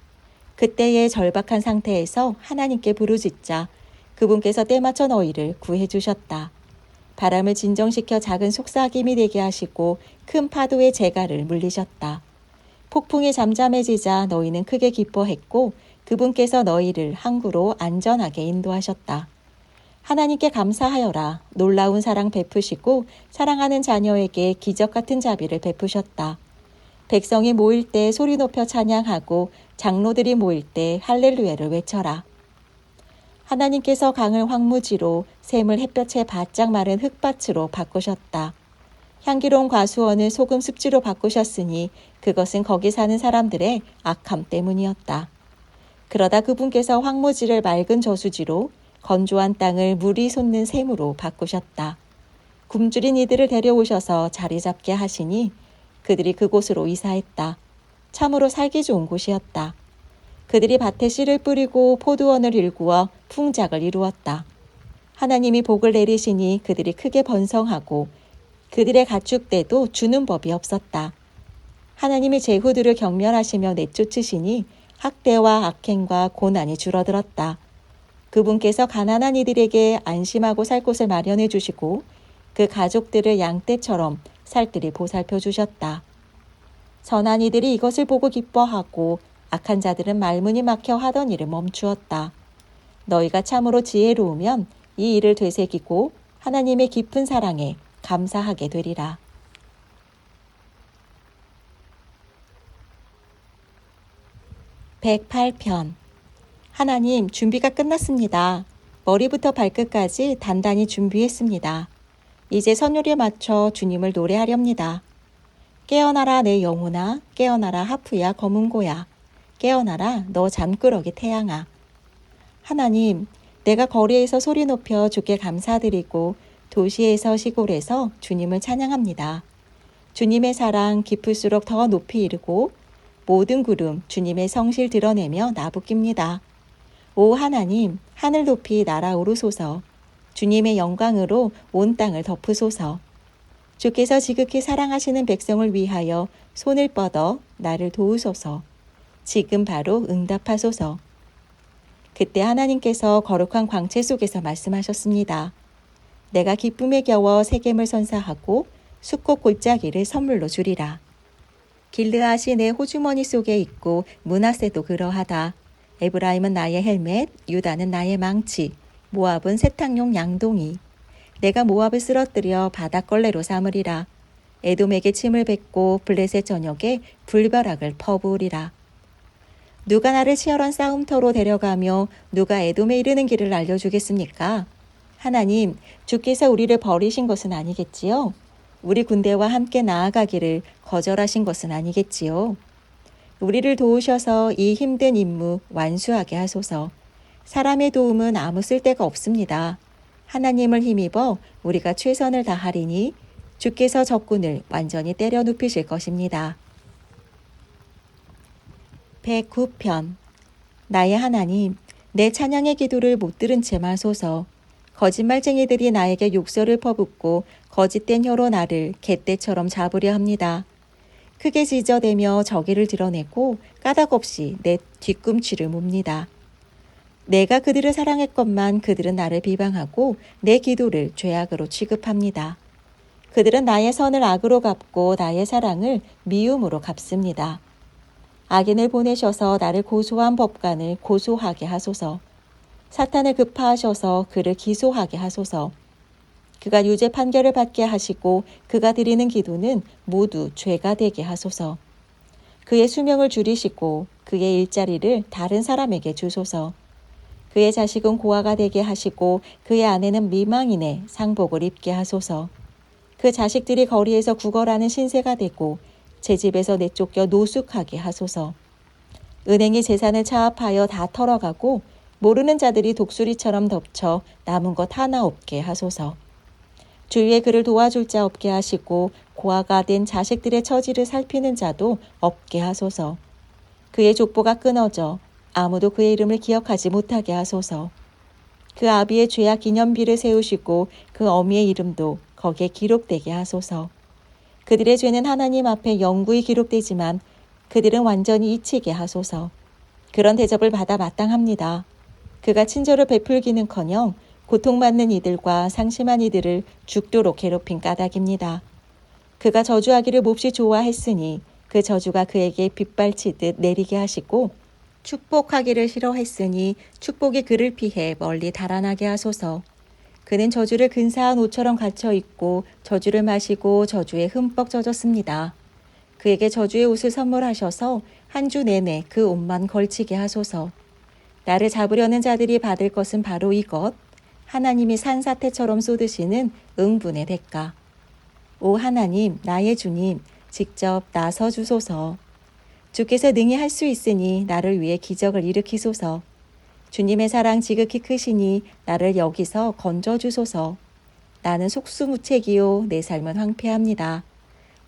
그때의 절박한 상태에서 하나님께 부르짖자 그분께서 때맞춰 너희를 구해주셨다. 바람을 진정시켜 작은 속삭임이 되게 하시고 큰 파도의 재갈을 물리셨다. 폭풍이 잠잠해지자 너희는 크게 기뻐했고 그분께서 너희를 항구로 안전하게 인도하셨다. 하나님께 감사하여라. 놀라운 사랑 베푸시고 사랑하는 자녀에게 기적 같은 자비를 베푸셨다. 백성이 모일 때 소리 높여 찬양하고 장로들이 모일 때 할렐루야를 외쳐라. 하나님께서 강을 황무지로 샘을 햇볕에 바짝 마른 흙밭으로 바꾸셨다. 향기로운 과수원을 소금 습지로 바꾸셨으니 그것은 거기 사는 사람들의 악함 때문이었다. 그러다 그분께서 황무지를 맑은 저수지로 건조한 땅을 물이 솟는 샘으로 바꾸셨다. 굶주린 이들을 데려오셔서 자리 잡게 하시니 그들이 그곳으로 이사했다. 참으로 살기 좋은 곳이었다. 그들이 밭에 씨를 뿌리고 포도원을 일구어 풍작을 이루었다. 하나님이 복을 내리시니 그들이 크게 번성하고 그들의 가축대도 주는 법이 없었다. 하나님이 제후들을 경멸하시며 내쫓으시니 학대와 악행과 고난이 줄어들었다. 그분께서 가난한 이들에게 안심하고 살 곳을 마련해 주시고 그 가족들을 양떼처럼 살뜰히 보살펴 주셨다. 선한 이들이 이것을 보고 기뻐하고 악한 자들은 말문이 막혀 하던 일을 멈추었다. 너희가 참으로 지혜로우면 이 일을 되새기고 하나님의 깊은 사랑에 감사하게 되리라. 108편. 하나님, 준비가 끝났습니다. 머리부터 발끝까지 단단히 준비했습니다. 이제 선율에 맞춰 주님을 노래하렵니다. 깨어나라 내 영혼아, 깨어나라 하프야 거문고야, 깨어나라 너 잠꾸러기 태양아. 하나님, 내가 거리에서 소리 높여 주께 감사드리고 도시에서 시골에서 주님을 찬양합니다. 주님의 사랑 깊을수록 더 높이 이르고 모든 구름 주님의 성실 드러내며 나부낍니다. 오 하나님, 하늘 높이 날아오르소서. 주님의 영광으로 온 땅을 덮으소서. 주께서 지극히 사랑하시는 백성을 위하여 손을 뻗어 나를 도우소서. 지금 바로 응답하소서. 그때 하나님께서 거룩한 광채 속에서 말씀하셨습니다. 내가 기쁨에 겨워 세겜을 선사하고 숫꽃 골짜기를 선물로 주리라. 길르앗이 내 호주머니 속에 있고 므낫세도 그러하다. 에브라임은 나의 헬멧, 유다는 나의 망치, 모압은 세탁용 양동이. 내가 모압을 쓰러뜨려 바닷걸레로 삼으리라. 에돔에게 침을 뱉고 블레셋 전역에 불벼락을 퍼부으리라. 누가 나를 치열한 싸움터로 데려가며 누가 에돔에 이르는 길을 알려주겠습니까? 하나님, 주께서 우리를 버리신 것은 아니겠지요? 우리 군대와 함께 나아가기를 거절하신 것은 아니겠지요? 우리를 도우셔서 이 힘든 임무 완수하게 하소서. 사람의 도움은 아무 쓸데가 없습니다. 하나님을 힘입어 우리가 최선을 다하리니 주께서 적군을 완전히 때려 눕히실 것입니다. 109편. 나의 하나님, 내 찬양의 기도를 못 들은 채 마소서. 거짓말쟁이들이 나에게 욕설을 퍼붓고 거짓된 혀로 나를 갯떼처럼 잡으려 합니다. 크게 지저대며 저기를 드러내고 까닭없이 내 뒤꿈치를 몹니다. 내가 그들을 사랑했건만 그들은 나를 비방하고 내 기도를 죄악으로 취급합니다. 그들은 나의 선을 악으로 갚고 나의 사랑을 미움으로 갚습니다. 악인을 보내셔서 나를 고소한 법관을 고소하게 하소서. 사탄을 급파하셔서 그를 기소하게 하소서. 그가 유죄 판결을 받게 하시고 그가 드리는 기도는 모두 죄가 되게 하소서. 그의 수명을 줄이시고 그의 일자리를 다른 사람에게 주소서. 그의 자식은 고아가 되게 하시고 그의 아내는 미망인의 상복을 입게 하소서. 그 자식들이 거리에서 구걸하는 신세가 되고 제 집에서 내쫓겨 노숙하게 하소서. 은행이 재산을 차압하여 다 털어가고 모르는 자들이 독수리처럼 덮쳐 남은 것 하나 없게 하소서. 주위에 그를 도와줄 자 없게 하시고 고아가 된 자식들의 처지를 살피는 자도 없게 하소서. 그의 족보가 끊어져 아무도 그의 이름을 기억하지 못하게 하소서. 그 아비의 죄악 기념비를 세우시고 그 어미의 이름도 거기에 기록되게 하소서. 그들의 죄는 하나님 앞에 영구히 기록되지만 그들은 완전히 잊히게 하소서. 그런 대접을 받아 마땅합니다. 그가 친절을 베풀기는커녕 고통받는 이들과 상심한 이들을 죽도록 괴롭힌 까닭입니다. 그가 저주하기를 몹시 좋아했으니 그 저주가 그에게 빗발치듯 내리게 하시고 축복하기를 싫어했으니 축복이 그를 피해 멀리 달아나게 하소서. 그는 저주를 근사한 옷처럼 갇혀 있고 저주를 마시고 저주에 흠뻑 젖었습니다. 그에게 저주의 옷을 선물하셔서 한 주 내내 그 옷만 걸치게 하소서. 나를 잡으려는 자들이 받을 것은 바로 이것. 하나님이 산사태처럼 쏟으시는 응분의 대가. 오 하나님, 나의 주님, 직접 나서 주소서. 주께서 능히 할 수 있으니 나를 위해 기적을 일으키소서. 주님의 사랑 지극히 크시니 나를 여기서 건져 주소서. 나는 속수무책이요 내 삶은 황폐합니다.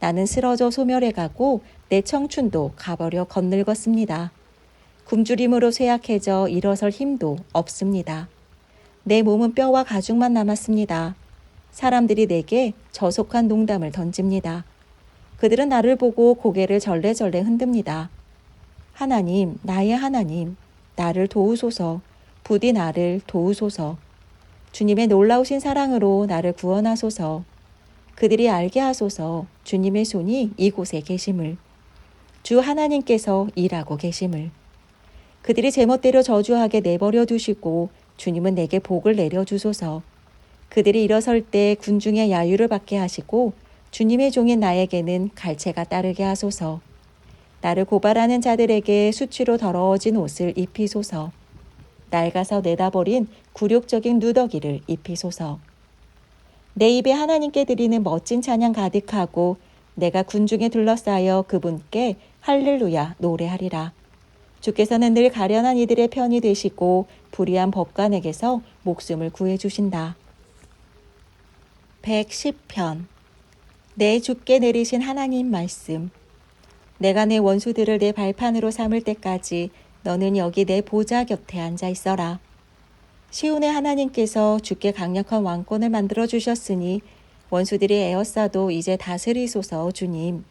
나는 쓰러져 소멸해 가고 내 청춘도 가버려 건늙었습니다. 굶주림으로 쇠약해져 일어설 힘도 없습니다. 내 몸은 뼈와 가죽만 남았습니다. 사람들이 내게 저속한 농담을 던집니다. 그들은 나를 보고 고개를 절레절레 흔듭니다. 하나님, 나의 하나님, 나를 도우소서, 부디 나를 도우소서. 주님의 놀라우신 사랑으로 나를 구원하소서. 그들이 알게 하소서 주님의 손이 이곳에 계심을. 주 하나님께서 일하고 계심을. 그들이 제멋대로 저주하게 내버려 두시고 주님은 내게 복을 내려주소서. 그들이 일어설 때 군중의 야유를 받게 하시고 주님의 종인 나에게는 갈채가 따르게 하소서. 나를 고발하는 자들에게 수치로 더러워진 옷을 입히소서. 낡아서 내다버린 굴욕적인 누더기를 입히소서. 내 입에 하나님께 드리는 멋진 찬양 가득하고 내가 군중에 둘러싸여 그분께 할렐루야 노래하리라. 주께서는 늘 가련한 이들의 편이 되시고 불의한 법관에게서 목숨을 구해주신다. 110편. 내 주께 내리신 하나님 말씀. 내가 내 원수들을 내 발판으로 삼을 때까지 너는 여기 내 보좌 곁에 앉아 있어라. 시온의 하나님께서 주께 강력한 왕권을 만들어 주셨으니 원수들이 에워싸도 이제 다스리소서 주님.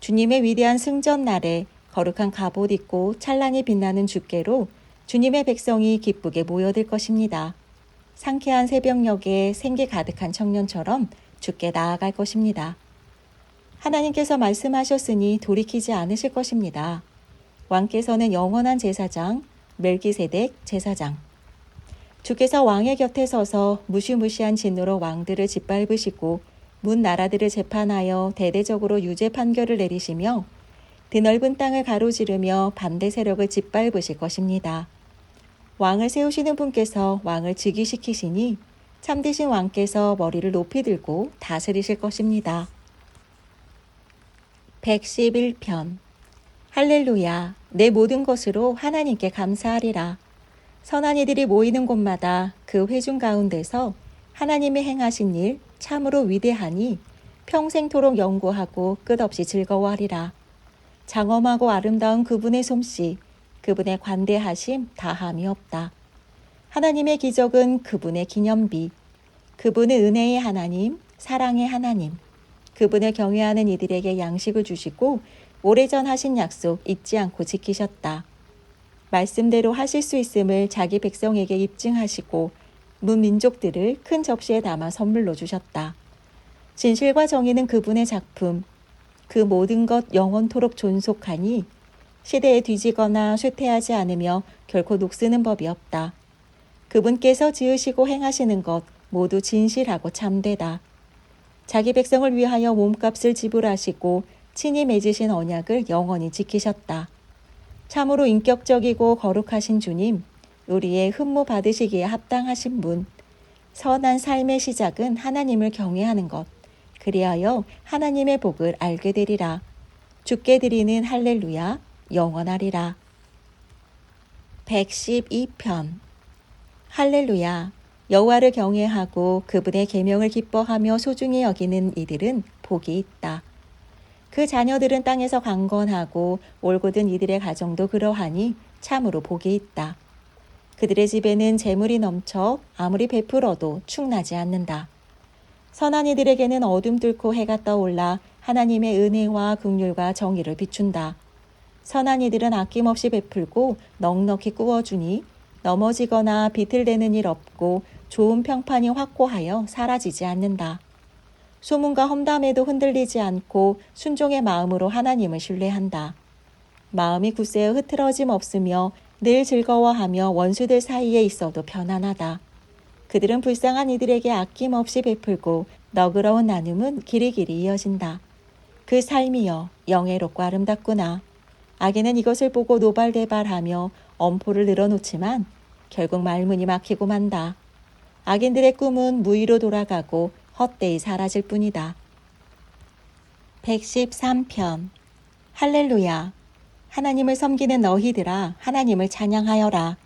주님의 위대한 승전 날에 거룩한 갑옷 입고 찬란히 빛나는 주께로 주님의 백성이 기쁘게 모여들 것입니다. 상쾌한 새벽녘에 생기 가득한 청년처럼 주께 나아갈 것입니다. 하나님께서 말씀하셨으니 돌이키지 않으실 것입니다. 왕께서는 영원한 제사장, 멜기세덱 제사장. 주께서 왕의 곁에 서서 무시무시한 진노로 왕들을 짓밟으시고 문 나라들을 재판하여 대대적으로 유죄 판결을 내리시며 드넓은 땅을 가로지르며 반대 세력을 짓밟으실 것입니다. 왕을 세우시는 분께서 왕을 즉위시키시니 참되신 왕께서 머리를 높이 들고 다스리실 것입니다. 111편. 할렐루야, 내 모든 것으로 하나님께 감사하리라. 선한 이들이 모이는 곳마다 그 회중 가운데서 하나님이 행하신 일 참으로 위대하니 평생토록 연구하고 끝없이 즐거워하리라. 장엄하고 아름다운 그분의 솜씨, 그분의 관대하심 다함이 없다. 하나님의 기적은 그분의 기념비. 그분은 은혜의 하나님, 사랑의 하나님. 그분을 경외하는 이들에게 양식을 주시고 오래전 하신 약속 잊지 않고 지키셨다. 말씀대로 하실 수 있음을 자기 백성에게 입증하시고 문민족들을 큰 접시에 담아 선물로 주셨다. 진실과 정의는 그분의 작품. 그 모든 것 영원토록 존속하니 시대에 뒤지거나 쇠퇴하지 않으며 결코 녹쓰는 법이 없다. 그분께서 지으시고 행하시는 것 모두 진실하고 참되다. 자기 백성을 위하여 몸값을 지불하시고 친히 맺으신 언약을 영원히 지키셨다. 참으로 인격적이고 거룩하신 주님, 우리의 흠모 받으시기에 합당하신 분, 선한 삶의 시작은 하나님을 경외하는 것, 그리하여 하나님의 복을 알게 되리라. 주께 드리는 할렐루야, 영원하리라. 112편. 할렐루야, 여호와를 경외하고 그분의 계명을 기뻐하며 소중히 여기는 이들은 복이 있다. 그 자녀들은 땅에서 강건하고 올곧은 이들의 가정도 그러하니 참으로 복이 있다. 그들의 집에는 재물이 넘쳐 아무리 베풀어도 충나지 않는다. 선한 이들에게는 어둠 뚫고 해가 떠올라 하나님의 은혜와 긍휼과 정의를 비춘다. 선한 이들은 아낌없이 베풀고 넉넉히 꾸어주니 넘어지거나 비틀대는 일 없고 좋은 평판이 확고하여 사라지지 않는다. 소문과 험담에도 흔들리지 않고 순종의 마음으로 하나님을 신뢰한다. 마음이 굳세어 흐트러짐 없으며 늘 즐거워하며 원수들 사이에 있어도 편안하다. 그들은 불쌍한 이들에게 아낌없이 베풀고 너그러운 나눔은 길이길이 이어진다. 그 삶이여 영예롭고 아름답구나. 악인은 이것을 보고 노발대발하며 엄포를 늘어놓지만 결국 말문이 막히고 만다. 악인들의 꿈은 무의로 돌아가고 헛되이 사라질 뿐이다. 113편 할렐루야. 하나님을 섬기는 너희들아 하나님을 찬양하여라.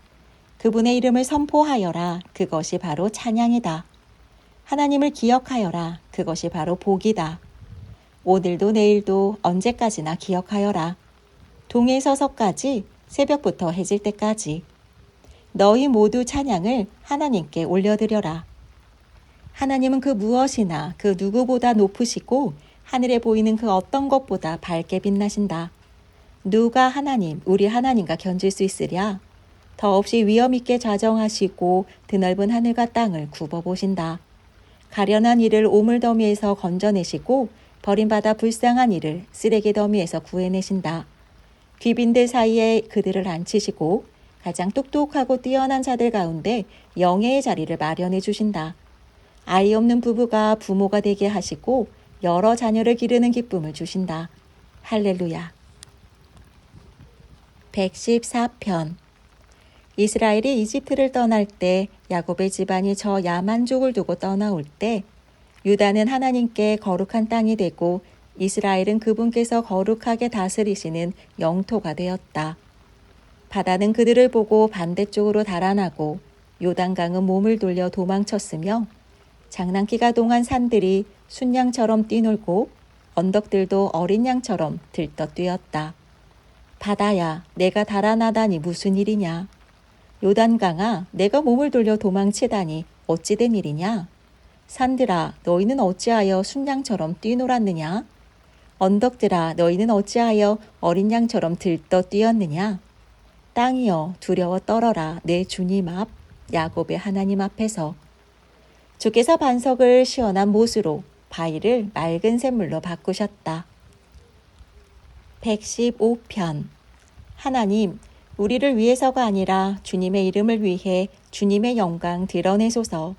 그분의 이름을 선포하여라. 그것이 바로 찬양이다. 하나님을 기억하여라. 그것이 바로 복이다. 오늘도 내일도 언제까지나 기억하여라. 동에 서서까지 새벽부터 해질 때까지 너희 모두 찬양을 하나님께 올려드려라. 하나님은 그 무엇이나 그 누구보다 높으시고 하늘에 보이는 그 어떤 것보다 밝게 빛나신다. 누가 하나님, 우리 하나님과 견질 수 있으랴? 더없이 위엄 있게 좌정하시고 드넓은 하늘과 땅을 굽어보신다. 가련한 이를 오물더미에서 건져내시고 버림받아 불쌍한 이를 쓰레기 더미에서 구해내신다. 귀빈들 사이에 그들을 앉히시고 가장 똑똑하고 뛰어난 자들 가운데 영예의 자리를 마련해 주신다. 아이 없는 부부가 부모가 되게 하시고 여러 자녀를 기르는 기쁨을 주신다. 할렐루야. 114편 이스라엘이 이집트를 떠날 때 야곱의 집안이 저 야만족을 두고 떠나올 때 유다는 하나님께 거룩한 땅이 되고 이스라엘은 그분께서 거룩하게 다스리시는 영토가 되었다. 바다는 그들을 보고 반대쪽으로 달아나고 요단강은 몸을 돌려 도망쳤으며 장난기가 동한 산들이 순양처럼 뛰놀고 언덕들도 어린 양처럼 들떠뛰었다. 바다야, 내가 달아나다니 무슨 일이냐? 요단강아, 내가 몸을 돌려 도망치다니 어찌 된 일이냐? 산들아, 너희는 어찌하여 순양처럼 뛰놀았느냐? 언덕들아, 너희는 어찌하여 어린 양처럼 들떠뛰었느냐? 땅이여, 두려워 떨어라 내 주님 앞, 야곱의 하나님 앞에서. 주께서 반석을 시원한 못으로 바위를 맑은 샘물로 바꾸셨다. 115편 하나님, 우리를 위해서가 아니라 주님의 이름을 위해 주님의 영광 드러내소서.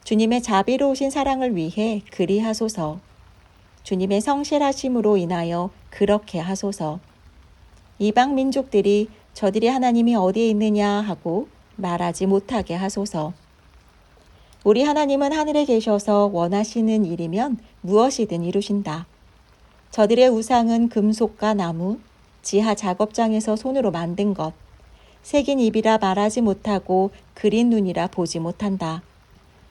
주님의 자비로우신 사랑을 위해 그리하소서. 주님의 성실하심으로 인하여 그렇게 하소서. 이방 민족들이 저들이 하나님이 어디에 있느냐 하고 말하지 못하게 하소서. 우리 하나님은 하늘에 계셔서 원하시는 일이면 무엇이든 이루신다. 저들의 우상은 금속과 나무, 지하 작업장에서 손으로 만든 것, 새긴 입이라 말하지 못하고 그린 눈이라 보지 못한다.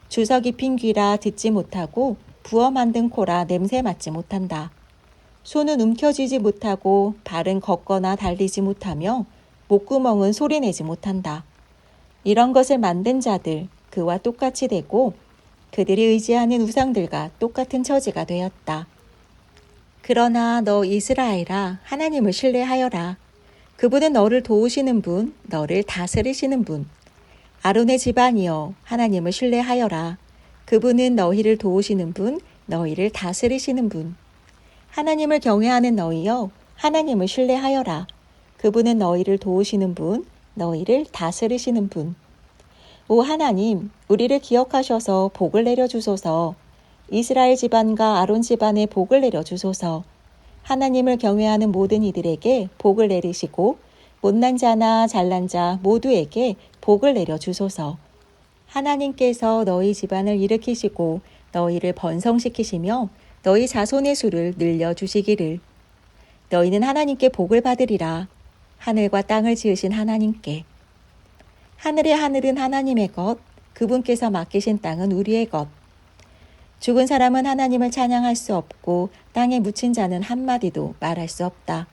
주서 깊인 귀라 듣지 못하고 부어 만든 코라 냄새 맡지 못한다. 손은 움켜쥐지 못하고 발은 걷거나 달리지 못하며 목구멍은 소리내지 못한다. 이런 것을 만든 자들 그와 똑같이 되고 그들이 의지하는 우상들과 똑같은 처지가 되었다. 그러나 너 이스라엘아 하나님을 신뢰하여라. 그분은 너를 도우시는 분, 너를 다스리시는 분. 아론의 집안이여 하나님을 신뢰하여라. 그분은 너희를 도우시는 분, 너희를 다스리시는 분. 하나님을 경외하는 너희여 하나님을 신뢰하여라. 그분은 너희를 도우시는 분, 너희를 다스리시는 분. 오 하나님, 우리를 기억하셔서 복을 내려주소서. 이스라엘 집안과 아론 집안에 복을 내려주소서. 하나님을 경외하는 모든 이들에게 복을 내리시고 못난 자나 잘난 자 모두에게 복을 내려주소서. 하나님께서 너희 집안을 일으키시고 너희를 번성시키시며 너희 자손의 수를 늘려주시기를. 너희는 하나님께 복을 받으리라. 하늘과 땅을 지으신 하나님께. 하늘의 하늘은 하나님의 것, 그분께서 맡기신 땅은 우리의 것. 죽은 사람은 하나님을 찬양할 수 없고 땅에 묻힌 자는 한마디도 말할 수 없다.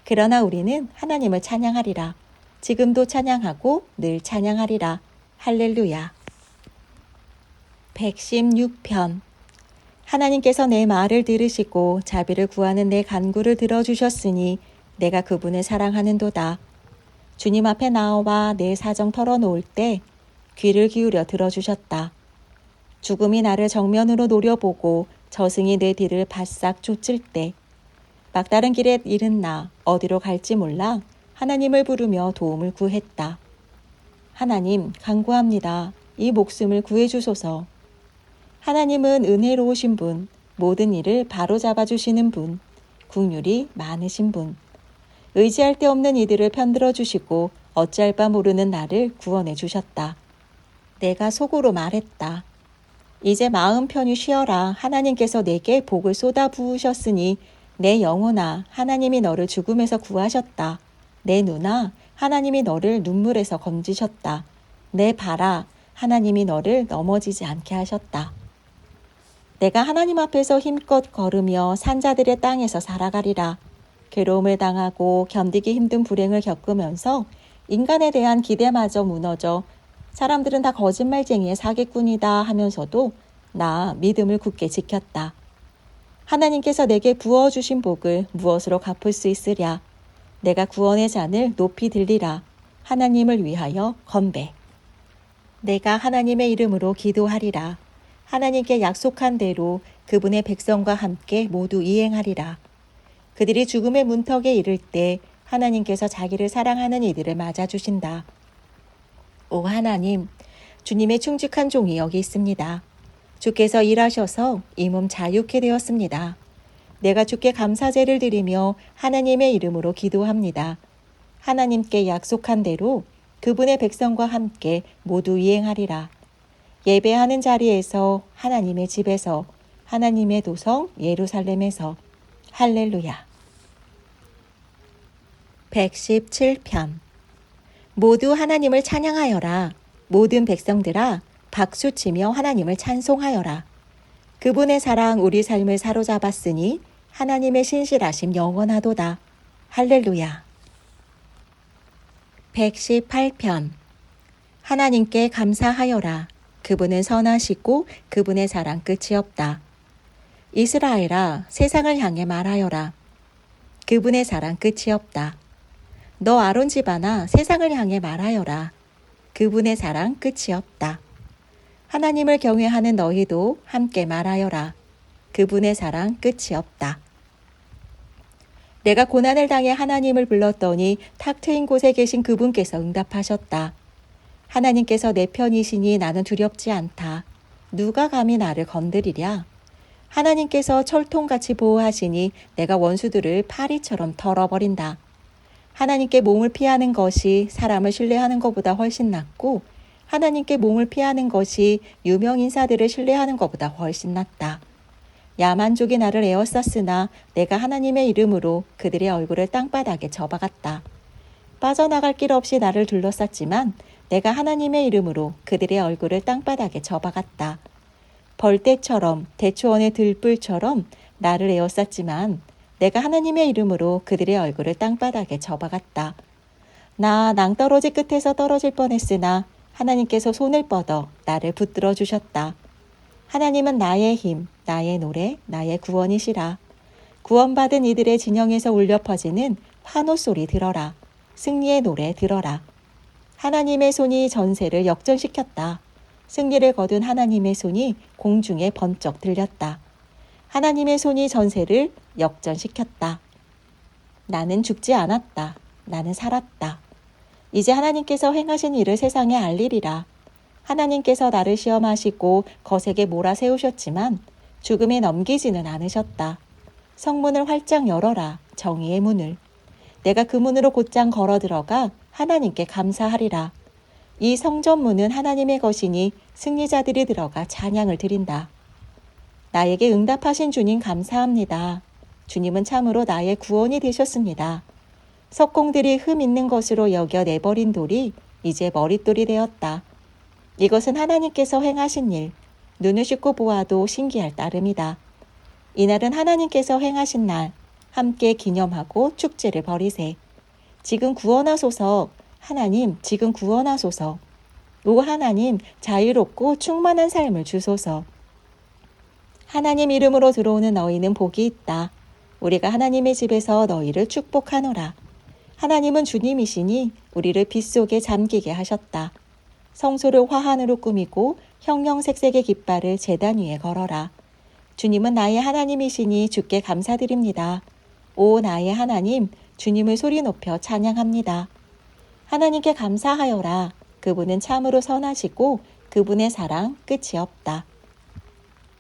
그러나 우리는 하나님을 찬양하리라. 지금도 찬양하고 늘 찬양하리라. 할렐루야. 116편 하나님께서 내 말을 들으시고 자비를 구하는 내 간구를 들어주셨으니 내가 그분을 사랑하는도다. 주님 앞에 나와 내 사정 털어놓을 때 귀를 기울여 들어주셨다. 죽음이 나를 정면으로 노려보고 저승이 내 뒤를 바싹 쫓을 때 막다른 길에 잃은 나 어디로 갈지 몰라 하나님을 부르며 도움을 구했다. 하나님, 간구합니다. 이 목숨을 구해주소서. 하나님은 은혜로우신 분, 모든 일을 바로잡아 주시는 분, 긍휼이 많으신 분. 의지할 데 없는 이들을 편들어 주시고 어찌할 바 모르는 나를 구원해 주셨다. 내가 속으로 말했다. 이제 마음 편히 쉬어라. 하나님께서 내게 복을 쏟아 부으셨으니 내 영혼아, 하나님이 너를 죽음에서 구하셨다. 내 눈아, 하나님이 너를 눈물에서 건지셨다. 내 발아, 하나님이 너를 넘어지지 않게 하셨다. 내가 하나님 앞에서 힘껏 걸으며 산자들의 땅에서 살아가리라. 괴로움을 당하고 견디기 힘든 불행을 겪으면서 인간에 대한 기대마저 무너져 사람들은 다 거짓말쟁이의 사기꾼이다 하면서도 나 믿음을 굳게 지켰다. 하나님께서 내게 부어주신 복을 무엇으로 갚을 수 있으랴. 내가 구원의 잔을 높이 들리라. 하나님을 위하여 건배. 내가 하나님의 이름으로 기도하리라. 하나님께 약속한 대로 그분의 백성과 함께 모두 이행하리라. 그들이 죽음의 문턱에 이를 때 하나님께서 자기를 사랑하는 이들을 맞아주신다. 오 하나님, 주님의 충직한 종이 여기 있습니다. 주께서 일하셔서 이 몸 자유케 되었습니다. 내가 주께 감사제를 드리며 하나님의 이름으로 기도합니다. 하나님께 약속한 대로 그분의 백성과 함께 모두 이행하리라. 예배하는 자리에서, 하나님의 집에서, 하나님의 도성 예루살렘에서. 할렐루야. 117편. 모두 하나님을 찬양하여라. 모든 백성들아, 박수치며 하나님을 찬송하여라. 그분의 사랑 우리 삶을 사로잡았으니 하나님의 신실하심 영원하도다. 할렐루야. 118편. 하나님께 감사하여라. 그분은 선하시고 그분의 사랑 끝이 없다. 이스라엘아, 세상을 향해 말하여라. 그분의 사랑 끝이 없다. 너 아론 집안아, 세상을 향해 말하여라. 그분의 사랑 끝이 없다. 하나님을 경외하는 너희도 함께 말하여라. 그분의 사랑 끝이 없다. 내가 고난을 당해 하나님을 불렀더니 탁 트인 곳에 계신 그분께서 응답하셨다. 하나님께서 내 편이시니 나는 두렵지 않다. 누가 감히 나를 건드리랴? 하나님께서 철통같이 보호하시니 내가 원수들을 파리처럼 털어버린다. 하나님께 몸을 피하는 것이 사람을 신뢰하는 것보다 훨씬 낫고 하나님께 몸을 피하는 것이 유명 인사들을 신뢰하는 것보다 훨씬 낫다. 야만족이 나를 에워쌌으나 내가 하나님의 이름으로 그들의 얼굴을 땅바닥에 접어갔다. 빠져나갈 길 없이 나를 둘러쌌지만 내가 하나님의 이름으로 그들의 얼굴을 땅바닥에 접어갔다. 벌떼처럼 대초원의 들불처럼 나를 에워쌌지만 내가 하나님의 이름으로 그들의 얼굴을 땅바닥에 접어갔다. 나 낭떠러지 끝에서 떨어질 뻔했으나 하나님께서 손을 뻗어 나를 붙들어 주셨다. 하나님은 나의 힘, 나의 노래, 나의 구원이시라. 구원받은 이들의 진영에서 울려 퍼지는 환호 소리 들어라. 승리의 노래 들어라. 하나님의 손이 전세를 역전시켰다. 승리를 거둔 하나님의 손이 공중에 번쩍 들렸다. 하나님의 손이 전세를 역전시켰다. 나는 죽지 않았다. 나는 살았다. 이제 하나님께서 행하신 일을 세상에 알리리라. 하나님께서 나를 시험하시고 거세게 몰아세우셨지만 죽음에 넘기지는 않으셨다. 성문을 활짝 열어라. 정의의 문을. 내가 그 문으로 곧장 걸어 들어가 하나님께 감사하리라. 이 성전문은 하나님의 것이니 승리자들이 들어가 찬양을 드린다. 나에게 응답하신 주님 감사합니다. 주님은 참으로 나의 구원이 되셨습니다. 석공들이 흠 있는 것으로 여겨 내버린 돌이 이제 머릿돌이 되었다. 이것은 하나님께서 행하신 일, 눈을 씻고 보아도 신기할 따름이다. 이날은 하나님께서 행하신 날, 함께 기념하고 축제를 벌이세. 지금 구원하소서. 하나님, 지금 구원하소서. 오 하나님, 자유롭고 충만한 삶을 주소서. 하나님 이름으로 들어오는 너희는 복이 있다. 우리가 하나님의 집에서 너희를 축복하노라. 하나님은 주님이시니 우리를 빛 속에 잠기게 하셨다. 성소를 화환으로 꾸미고 형형색색의 깃발을 제단 위에 걸어라. 주님은 나의 하나님이시니 주께 감사드립니다. 오 나의 하나님, 주님을 소리 높여 찬양합니다. 하나님께 감사하여라. 그분은 참으로 선하시고 그분의 사랑 끝이 없다.